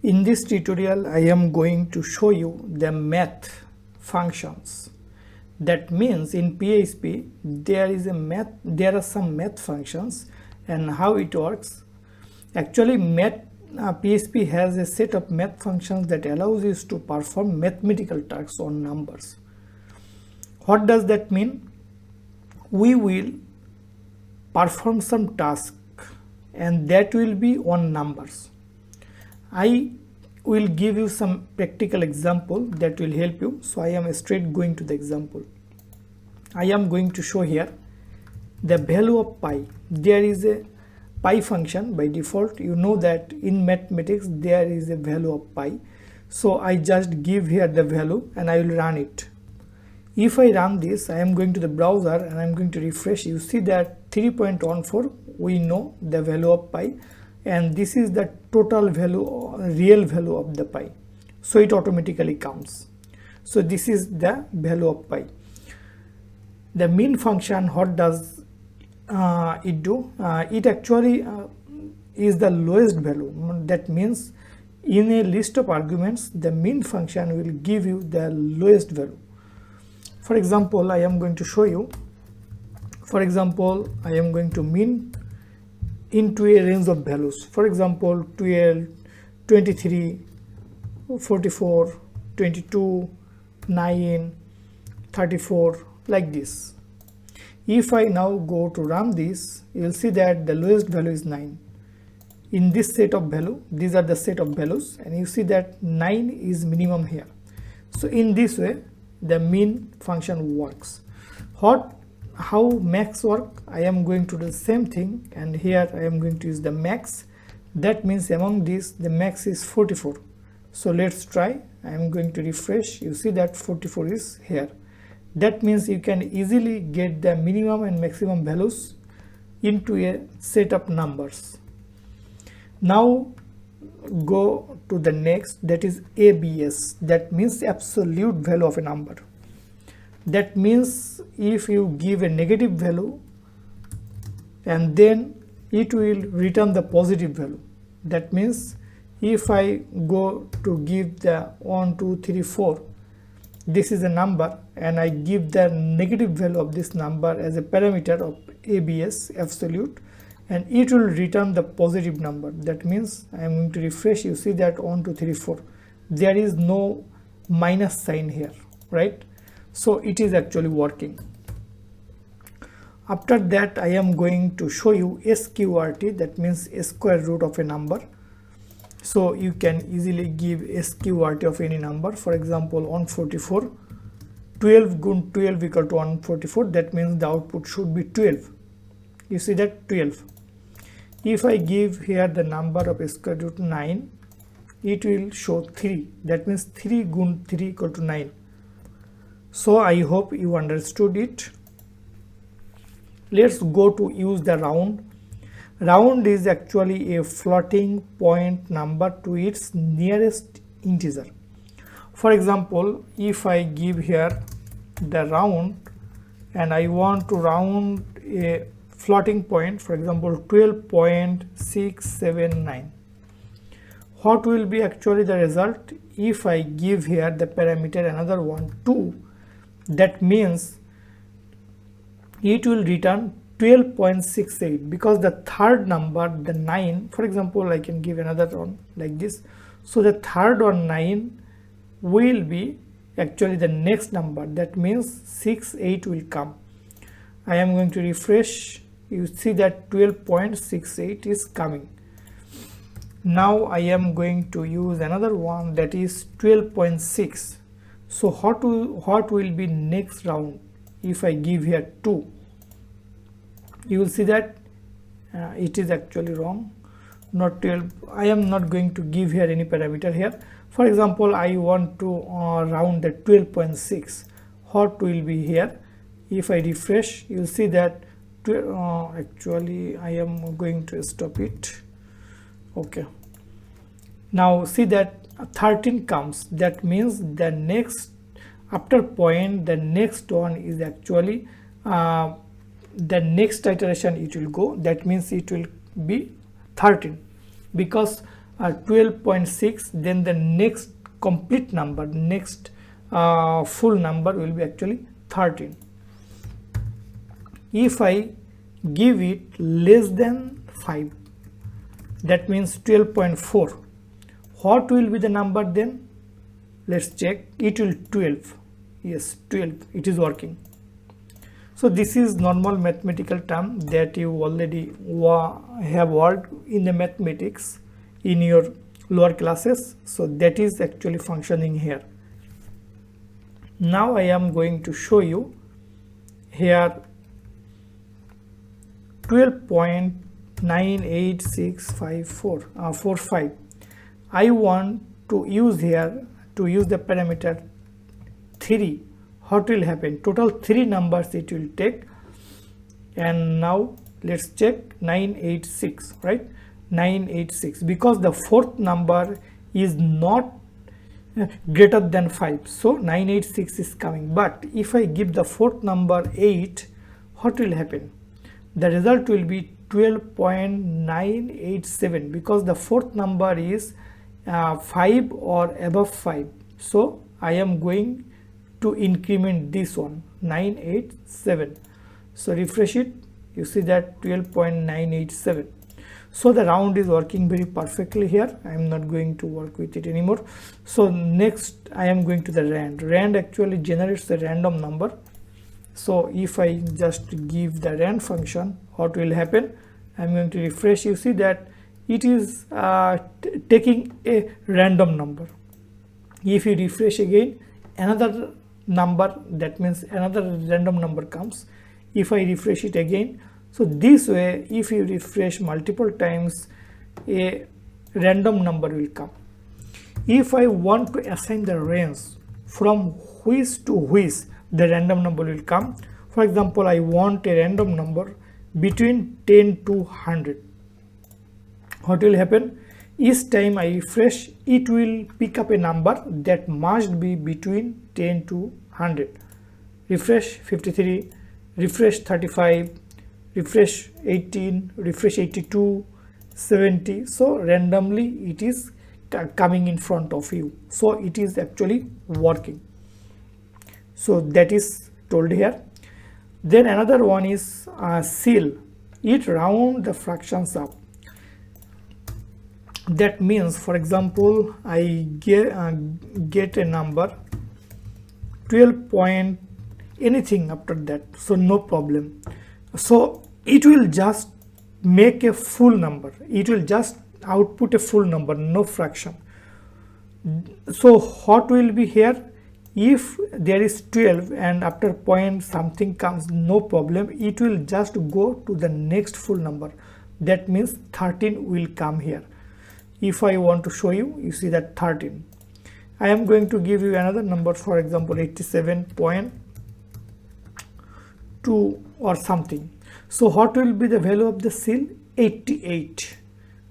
In this tutorial, I am going to show you the math functions. That means in PHP there are some math functions and how it works. Actually, PHP has a set of math functions that allows you to perform mathematical tasks on numbers. What does that mean? We will perform some task and that will be on numbers. I will give you some practical example that will help you. So I am straight going to the example. I am going to show here the value of pi. There is a pi function by default. You know that in mathematics there is a value of pi. So I just give here the value and I will run it. If I run this, I am going to the browser and I am going to refresh. You see that 3.14, we know the value of pi, and this is the total value, real value of the pi. So it automatically counts. So this is the value of pi. The min function, what does it do? It actually is the lowest value. That means in a list of arguments, the min function will give you the lowest value. For example, I am going to show you. For example, I am going to min into a range of values. For example, 12, 23, 44, 22, 9, 34, like this. If I now go to run this, you will see that the lowest value is 9. In this set of value, these are the set of values, and you see that 9 is minimum here. So in this way, the min function works. How max work? I am going to do the same thing, and here I am going to use the max. That means among these the max is 44. So let's try. I am going to refresh. You see that 44 is here. That means you can easily get the minimum and maximum values into a set of numbers. Now go to the next, that is ABS. That means absolute value of a number. That means if you give a negative value and then it will return the positive value. That means if I go to give the 1, 2, 3, 4, this is a number, and I give the negative value of this number as a parameter of ABS, absolute, and it will return the positive number. That means I am going to refresh. You see that 1, 2, 3, 4. There is no minus sign here, right? So it is actually working. After that, I am going to show you SQRT, that means square root of a number. So you can easily give SQRT of any number. For example, 144, 12 gun 12 equal to 144. That means the output should be 12. You see that 12. If I give here the number of square root 9, it will show 3. That means 3 gun 3 equal to 9. So I hope you understood it. Let's go to use the round. Round is actually a floating point number to its nearest integer. For example, if I give here the round and I want to round a floating point, for example 12.679, what will be actually the result if I give here the parameter another one 2? That means it will return 12.68, because the third number, the 9, for example, I can give another one like this. So the third one 9 will be actually the next number. That means 68 will come. I am going to refresh. You see that 12.68 is coming. Now I am going to use another one, that is 12.6. So what will be next round if I give here 2? You will see that it is actually wrong, not 12. I am not going to give here any parameter here. For example, I want to round the 12.6. What will be here? If I refresh, you will see that actually I am going to stop it. Okay. Now see that 13 comes. That means the next after point, the next one is actually the next iteration it will go. That means it will be 13, because 12.6, then the next complete number, next full number will be actually 13. If I give it less than 5, that means 12.4, what will be the number then? Let's check. It will 12. Yes, 12. It is working. So this is normal mathematical term that you already have worked in the mathematics in your lower classes. So that is actually functioning here. Now I am going to show you here 12.9865445. I want to use here the parameter 3. What will happen? Total 3 numbers it will take. And now let's check 986, right? 986, because the fourth number is not greater than 5, so 986 is coming. But if I give the fourth number 8, what will happen? The result will be 12.987, because the fourth number is 5 or above 5. So I am going to increment this one, 987. So refresh it, you see that 12.987. So the round is working very perfectly here. I am not going to work with it anymore. So next I am going to the rand. Rand actually generates a random number. So if I just give the rand function, what will happen? I am going to refresh. You see that it is taking a random number. If you refresh again, another number, that means another random number comes. If I refresh it again, so this way, if you refresh multiple times, a random number will come. If I want to assign the range from which to which the random number will come, for example, I want a random number between 10 to 100. What will happen? Each time I refresh, it will pick up a number that must be between 10 to 100. Refresh 53, refresh 35, refresh 18, refresh 82, 70. So randomly it is coming in front of you. So it is actually working. So that is told here. Then another one is seal. It round the fractions up. That means, for example, I get a number 12 point anything after that, so no problem. So it will just make a full number. It will just output a full number, no fraction. So what will be here? If there is 12 and after point something comes, no problem. It will just go to the next full number. That means 13 will come here. If I want to show you, you see that 13. I am going to give you another number, for example 87.2 or something. So what will be the value of the seal? 88.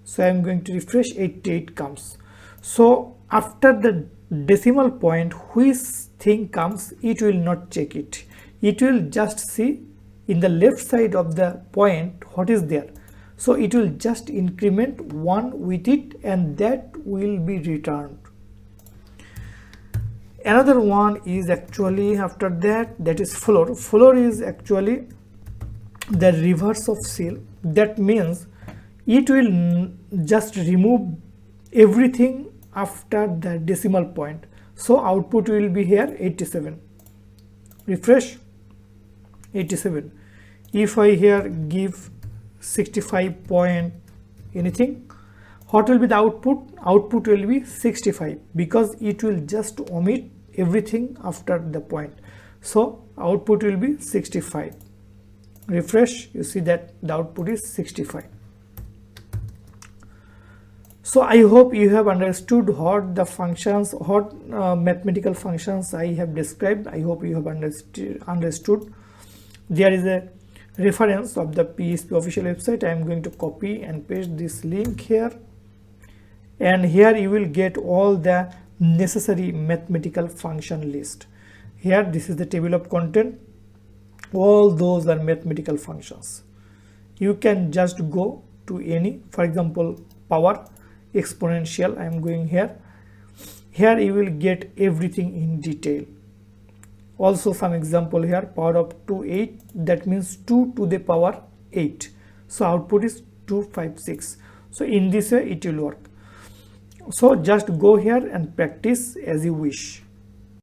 So I am going to refresh, 88 comes. So after the decimal point, which thing comes, it will not check it. It will just see in the left side of the point what is there. So it will just increment 1 with it, and that will be returned. Another one is actually after that is floor. Floor is actually the reverse of seal. That means it will just remove everything after the decimal point. So output will be here 87. Refresh, 87. If I here give 65 point anything, what will be the output? Output will be 65, because it will just omit everything after the point. So output will be 65. Refresh, you see that the output is 65. So I hope you have understood what the functions, what mathematical functions I have described. I hope you have understood. There is a reference of the PHP official website. I am going to copy and paste this link here, and here you will get all the necessary mathematical function list. Here this is the table of content. All those are mathematical functions. You can just go to any, for example, power. exponential. I am going here. Here you will get everything in detail. Also some example here, power of 2 8, that means 2 to the power 8. So output is 256. So in this way it will work. So just go here and practice as you wish.